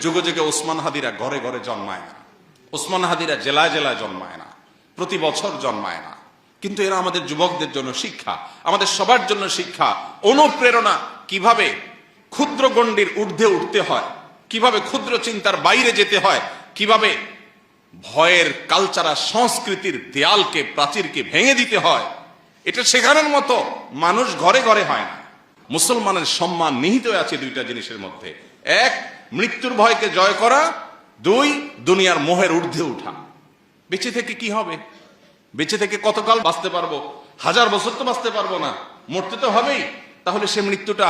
যুগে যুগে ওসমান হাদিরা ঘরে ঘরে জন্মায় না, ওসমান হাদিরা জেলায় জেলায় জন্মায় না, প্রতি বছর জন্মায় না, কিন্তু এরা আমাদের যুবকদের জন্য শিক্ষা, আমাদের সবার জন্য শিক্ষা, অনুপ্রেরণা। কিভাবে ক্ষুদ্র গণ্ডির ঊর্ধ্বে উঠতে হয়, কিভাবে ক্ষুদ্র চিন্তার বাইরে যেতে হয়, কিভাবে ভয়ের কালচারাল সংস্কৃতির দেয়ালকে, প্রাচীরকে ভেঙে দিতে হয়, এটা শেখানোর মতো মানুষ ঘরে ঘরে হয় না। মুসলমানের সম্মান নিহিত আছে দুইটা জিনিসের মধ্যে: এক, মৃত্যুর ভয়কে জয় করা; দুই, দুনিয়ার মোহের ঊর্ধ্বে উঠা। বেঁচে থেকে কি হবে? বেঁচে থেকে কতকাল বাঁচতে পারবো? 1000 বছর তো বাঁচতে পারবো না, মরতে তো হবেই। তাহলে সে মৃত্যুটা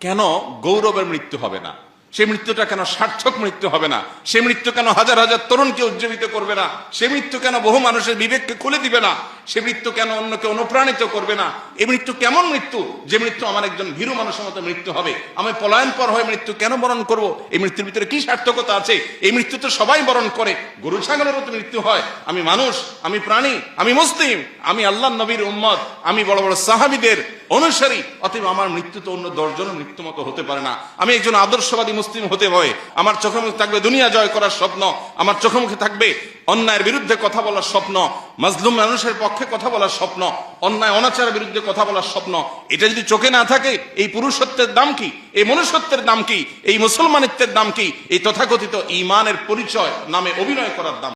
কেন গৌরবের মৃত্যু হবে না? সে মৃত্যুটা কেন সার্থক মৃত্যু হবে না? সে মৃত্যু কেন হাজার হাজার তরুণকে উজ্জীবিত করবে না? সে মৃত্যু কেন বহু মানুষের বিবেককে খুলে দিবে না? সে মৃত্যু কেন অন্যকে অনুপ্রাণিত করবে না? এই মৃত্যু কেমন মৃত্যু, যে মৃত্যু আমার একজন ভীরু মানুষের মতো মৃত্যু হবে? আমি পলায়ন পর হয়ে মৃত্যু কেন বরণ করব? এই মৃত্যুর ভিতরে কি সার্থকতা আছে? এই মৃত্যু তো সবাই বরণ করে, গরু ছাগলেরও তো মৃত্যু হয়। আমি মানুষ, আমি প্রাণী, আমি মুসলিম, আমি আল্লাহ নবীর উম্মত, আমি বড় বড় সাহাবীদের অনুসারী, অতএব আমার মৃত্যু তো অন্য 10 জনের মৃত্যু মতো হতে পারে না। আমি একজন আদর্শবাদী মুসলিম হতে হয়। আমার চোখে মুখে থাকবে দুনিয়া জয় করার স্বপ্ন, আমার চোখে মুখে থাকবে অন্যায়ের বিরুদ্ধে কথা বলার স্বপ্ন, মাজলুম মানুষের পক্ষে কথা বলার স্বপ্ন, অন্যায় অনাচারের বিরুদ্ধে কথা বলার স্বপ্ন। এটা যদি চোখে না থাকে, এই পুরুষত্বের দাম কি? এই মনুষ্যত্বের দাম কি? এই মুসলমানিত্বের দাম কি? এই তথাকথিত ঈমানের পরিচয় নামে অভিনয় করার দাম